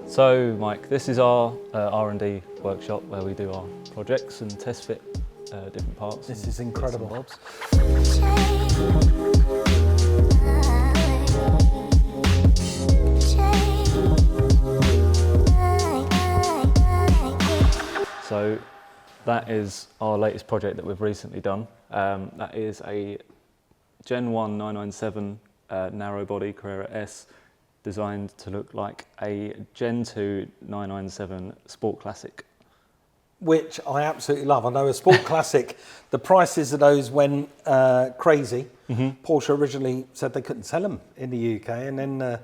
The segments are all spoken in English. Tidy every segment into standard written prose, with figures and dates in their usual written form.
So Mike, this is our R&D workshop where we do our projects and test fit different parts. This is incredible. Bobs. So that is our latest project that we've recently done. That is a Gen 1 997 narrow body Carrera S, designed to look like a Gen 2 997 Sport Classic. Which I absolutely love. I know a Sport Classic, the prices of those went crazy. Porsche originally said they couldn't sell them in the UK, and then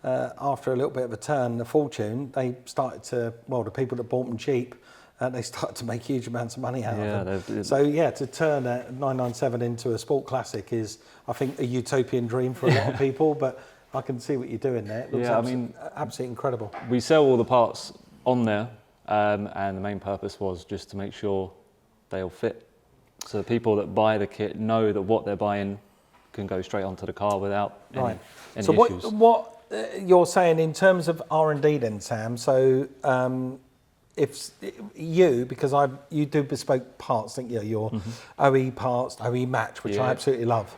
after a little bit of a turn, the fortune, they started to, well, the people that bought them cheap, they started to make huge amounts of money out of them. So yeah, to turn a 997 into a Sport Classic is, I think, a utopian dream for a lot of people, but I can see what you're doing there. It looks absolutely incredible. We sell all the parts on there, and the main purpose was just to make sure they all fit. So the people that buy the kit know that what they're buying can go straight onto the car without any issues. So what you're saying in terms of R&D then, Sam, so if you, because you do bespoke parts, don't you? Your OE parts, OE match, which I absolutely love.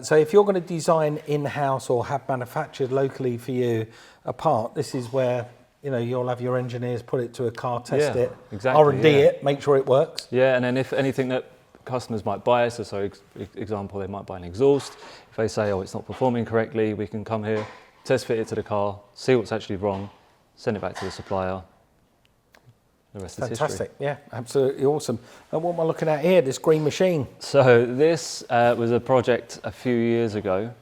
So if you're going to design in-house or have manufactured locally for you a part, this is where you'll have your engineers put it to a car, test it, R&D it, make sure it works. Yeah, and then if anything that customers might buy, so example, they might buy an exhaust. If they say, oh, it's not performing correctly, we can come here, test fit it to the car, see what's actually wrong, send it back to the supplier. The rest is history. Fantastic, yeah, absolutely awesome. And what am I looking at here, this green machine? So this was a project a few years ago.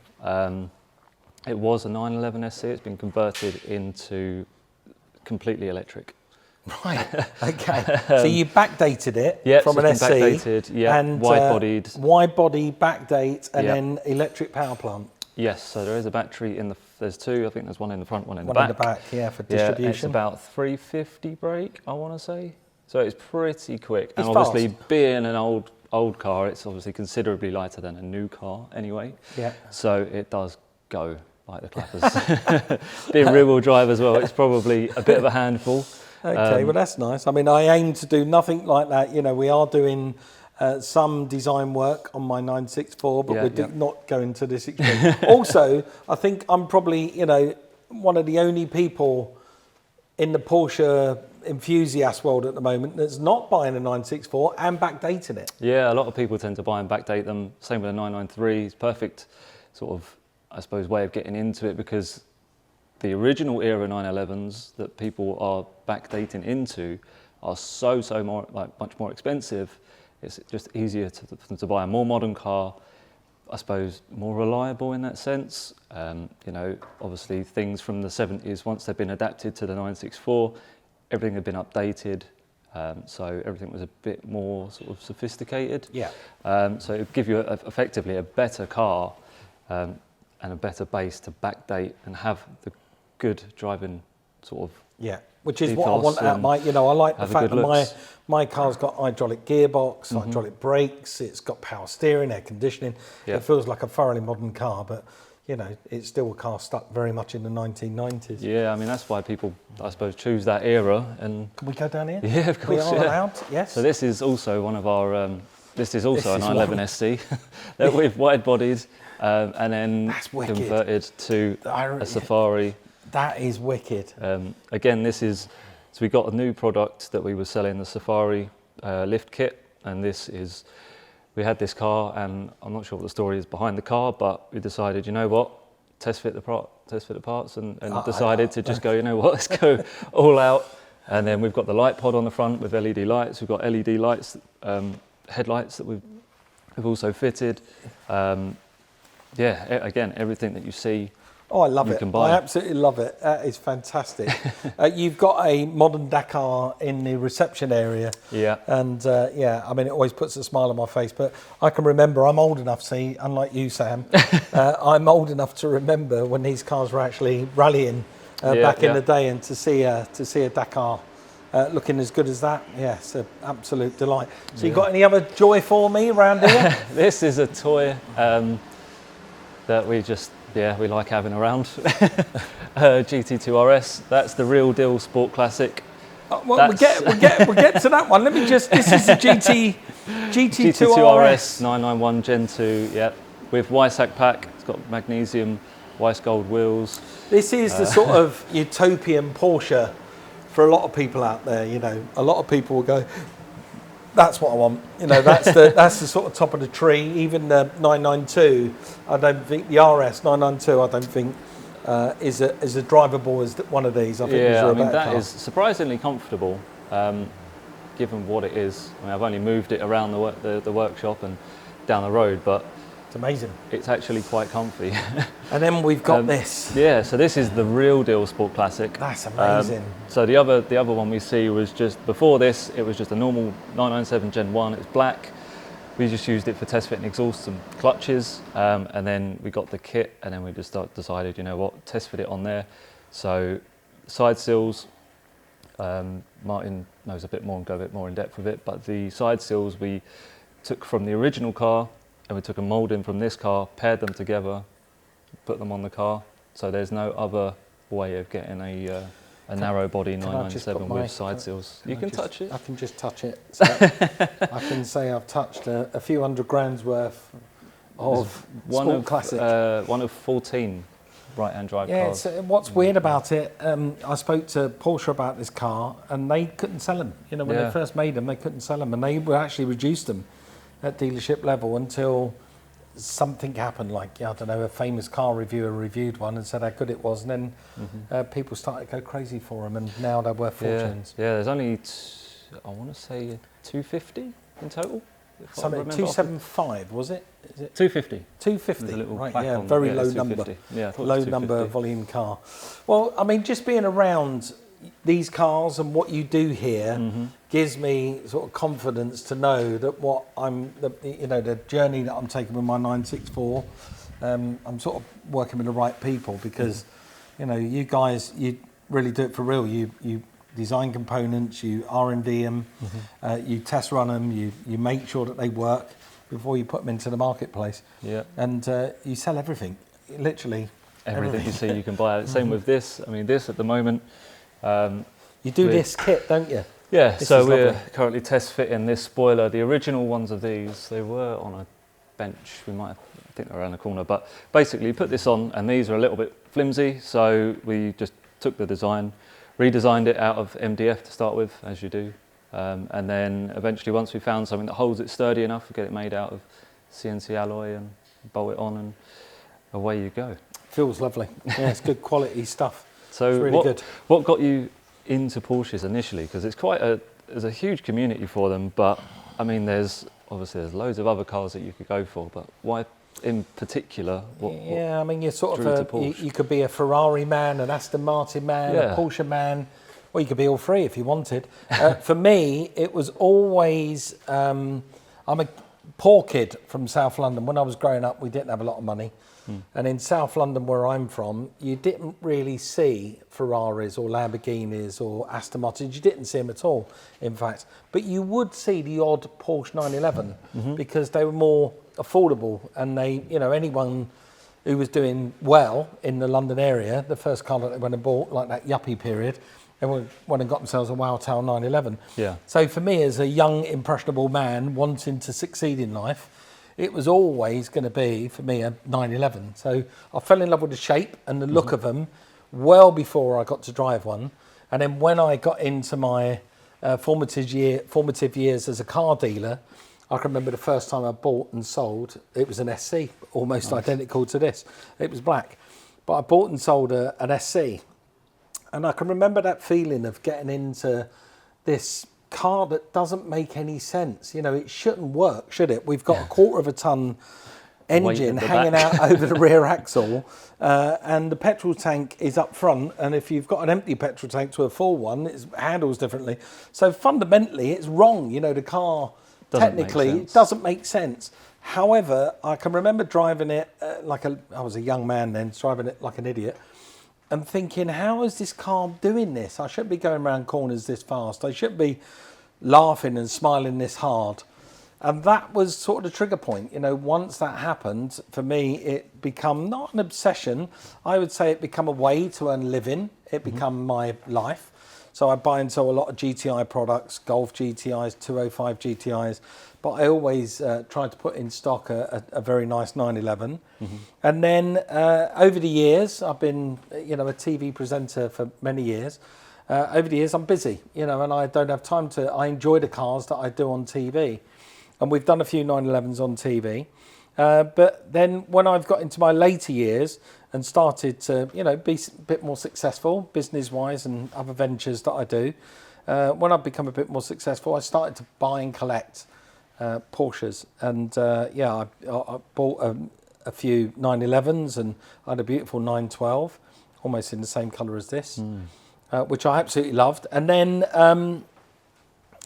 It was a 911 SC, it's been converted into completely electric. Right, okay. So you backdated it from an SC. Backdated, and wide-bodied. Wide-body, backdate, and then electric power plant. Yes, so there is a battery in there's two, I think there's one in the front, one in the back. One in the back, yeah, for distribution. Yeah, it's about 350 brake, I want to say. So it's pretty quick. It's and obviously fast. Being an old car, it's obviously considerably lighter than a new car anyway. Yeah. So it does go like the clappers. Being rear-wheel drive as well, it's probably a bit of a handful. Okay, well that's nice. I mean, I aim to do nothing like that. We are doing some design work on my 964, but we're not going to this extreme. Also, I think I'm probably, one of the only people in the Porsche enthusiast world at the moment that's not buying a 964 and backdating it. Yeah, a lot of people tend to buy and backdate them. Same with a 993. It's perfect sort of, I suppose, way of getting into it, because the original era 911s that people are backdating into are much more expensive. It's just easier to buy a more modern car, I suppose, more reliable in that sense. Obviously things from the 70s, once they've been adapted to the 964, everything had been updated, so everything was a bit more sort of sophisticated. Yeah. So it would give you effectively a better car and a better base to backdate and have the good driving sort of. Yeah. Which is what I want out my, I like the fact that my car's got hydraulic gearbox, hydraulic brakes, it's got power steering, air conditioning. It feels like a thoroughly modern car, but it's still a car stuck very much in the 1990s. Yeah, I mean, that's why people, I suppose, choose that era. And can we go down here? Yeah, of course. We are allowed, yes. So this is also one of our, this is also a 911 SC that we've wide-bodied and then converted to a Safari. That is wicked. Again, so we got a new product that we were selling, the Safari lift kit, and we had this car, and I'm not sure what the story is behind the car, but we decided, you know what, test fit the parts, and decided to just go, you know what, let's go all out. And then we've got the light pod on the front with LED lights. We've got LED lights, headlights that we've also fitted. Again, everything that you see. Oh, I love it. I absolutely love it. That is fantastic. You've got a modern Dakar in the reception area. Yeah. And I mean, it always puts a smile on my face. But I can remember, I'm old enough, unlike you, Sam, I'm old enough to remember when these cars were actually rallying back in the day, and to see a Dakar looking as good as that, it's an absolute delight. So you got any other joy for me around here? This is a toy that we just Yeah, we like having around. GT2 RS, that's the real deal sport classic. Well, we'll get to that one. Let me just, this is the GT2 RS. 991 Gen 2, yeah, with Weissach pack. It's got magnesium, Weiss gold wheels. This is the sort of utopian Porsche for a lot of people out there. You know, a lot of people will go, that's what I want. You know, that's the sort of top of the tree. Even the 992, I don't think the RS 992, I don't think is as drivable as one of these. I think that is surprisingly comfortable, given what it is. I mean, I've only moved it around the workshop and down the road, but it's amazing. It's actually quite comfy. And then we've got this. Yeah, so this is the real deal sport classic. That's amazing. So the other one we see was just before this. It was just a normal 997 Gen 1. It's black. We just used it for test fitting exhausts and clutches, and then we got the kit, and then we just decided, you know what, test fit it on there. So side sills, Martin knows a bit more and go a bit more in depth with it, but the side sills we took from the original car, and we took a moulding from this car, paired them together, put them on the car. So there's no other way of getting a narrow body 997 with side sills. You can touch it. I can just touch it. So I can say I've touched a few $100 grand's worth of sport classic. One of 14 right-hand drive cars. Yeah, what's weird about it, I spoke to Porsche about this car, and they couldn't sell them. You know, when they first made them, they couldn't sell them, and they were actually reduced them at dealership level until something happened, like, I don't know, a famous car reviewer reviewed one and said how good it was, and then people started to go crazy for them, and now they're worth fortunes. Yeah, there's only, I want to say 250 in total. Something 275, was it? Is it 250? 250, right, yeah, very low number. Yeah, low number volume car. Well, I mean, just being around these cars and what you do here gives me sort of confidence to know that the journey that I'm taking with my 964, I'm sort of working with the right people, because you know, you guys, you really do it for real. You design components, you R&D them, you test run them, you make sure that they work before you put them into the marketplace. Yeah, and you sell everything, literally everything you see you can buy. Same with this. I mean, this at the moment. You do this kit, don't you? Yeah, so we're currently test fitting this spoiler. The original ones of these, they were on a bench. I think they're around the corner, but basically you put this on, and these are a little bit flimsy, so we just took the design, redesigned it out of MDF to start with, as you do, and then eventually, once we found something that holds it sturdy enough, we get it made out of CNC alloy and bolt it on, and away you go. Feels lovely. Yeah, it's good quality stuff. So it's really good. What got you into Porsches initially? Because it's there's a huge community for them, but I mean, there's loads of other cars that you could go for, but why in particular? I mean, you're sort of you could be a Ferrari man, an Aston Martin man, a Porsche man, or you could be all three if you wanted. For me, it was always, I'm a poor kid from South London. When I was growing up, we didn't have a lot of money. And in South London, where I'm from, you didn't really see Ferraris or Lamborghinis or Aston Martins. You didn't see them at all, in fact. But you would see the odd Porsche 911 because they were more affordable, and they, you know, anyone who was doing well in the London area, the first car that they went and bought, like that yuppie period, they went and got themselves a Wowtown 911. Yeah. So for me, as a young, impressionable man wanting to succeed in life, it was always going to be, for me, a 911. So I fell in love with the shape and the look of them well before I got to drive one. And then when I got into my formative years as a car dealer, I can remember the first time I bought and sold, it was an SC, almost identical to this. It was black. But I bought and sold an SC. And I can remember that feeling of getting into this car that doesn't make any sense. You know, it shouldn't work, should it? We've got a 1/4 ton engine hanging out over the rear axle, and the petrol tank is up front, and if you've got an empty petrol tank to a full one, it handles differently. So fundamentally, it's wrong. You know, the car technically doesn't make sense. However, I can remember driving it I was a young man then, driving it like an idiot, and thinking, how is this car doing this? I shouldn't be going around corners this fast. I shouldn't be laughing and smiling this hard. And that was sort of the trigger point. You know, once that happened, for me, it become not an obsession. I would say it become a way to earn a living. It become my life. So I buy and sell a lot of GTI products, Golf GTIs, 205 GTIs, but I always try to put in stock a very nice 911. And then over the years, I've been, you know, a TV presenter for many years. Over the years, I'm busy, you know, and I don't have time I enjoy the cars that I do on TV. And we've done a few 911s on TV. But then when I've got into my later years and started to, you know, be a bit more successful business-wise and other ventures that I do, when I've become a bit more successful, I started to buy and collect Porsches. And yeah, I bought a few 911s, and I had a beautiful 912, almost in the same colour as this, which I absolutely loved. And then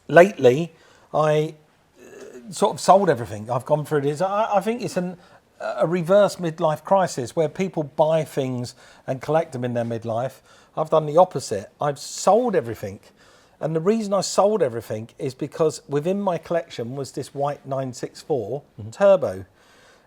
lately, I sort of sold everything. I've gone through this. I think it's a reverse midlife crisis where people buy things and collect them in their midlife. I've done the opposite. I've sold everything. And the reason I sold everything is because within my collection was this white 964 turbo.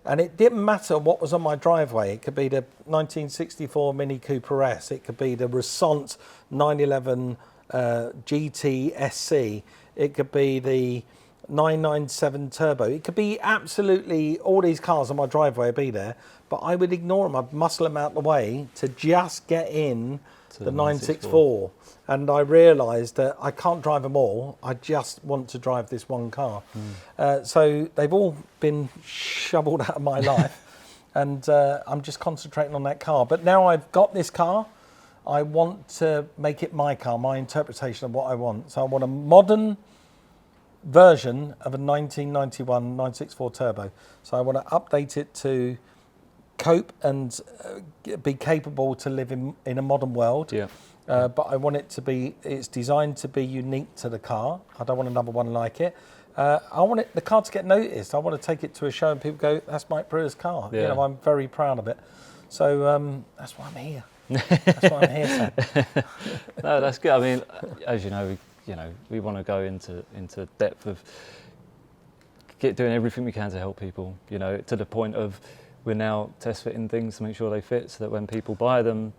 And it didn't matter what was on my driveway. It could be the 1964 Mini Cooper S. It could be the Ressant 911 GT SC. It could be the 997 turbo. It could be absolutely all these cars on my driveway would be there, but I would ignore them. I'd muscle them out the way to just get in to the 964. And I realised that I can't drive them all. I just want to drive this one car. So they've all been shoveled out of my life, and I'm just concentrating on that car. But now I've got this car, I want to make it my car, my interpretation of what I want. So I want a modern version of a 1991 964 turbo. So I want to update it to cope and be capable to live in a modern world. Yeah. But I want it to be, it's designed to be unique to the car. I don't want another one like it. I want the car to get noticed. I want to take it to a show and people go, that's Mike Brewer's car. Yeah. You know, I'm very proud of it. So that's why I'm here. That's why I'm here, Sam. No, that's good. I mean, as you know, we want to go into depth of doing everything we can to help people, you know, to the point of we're now test fitting things to make sure they fit, so that when people buy them,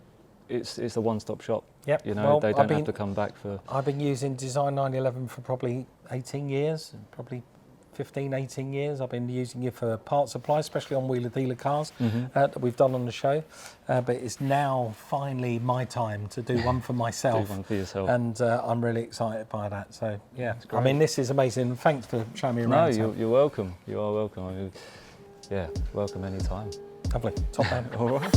it's a one-stop shop. Yep. You know, well, they don't have to come back for... I've been using Design 911 for probably 18 years, probably 15, 18 years. I've been using it for part supply, especially on wheeler dealer cars that we've done on the show. But it's now finally my time to do one for myself. Do one for yourself. And I'm really excited by that. So, yeah, I mean, this is amazing. Thanks for showing me No, around. you're welcome. You are welcome. I mean, yeah, welcome anytime. Lovely. Top man. All right.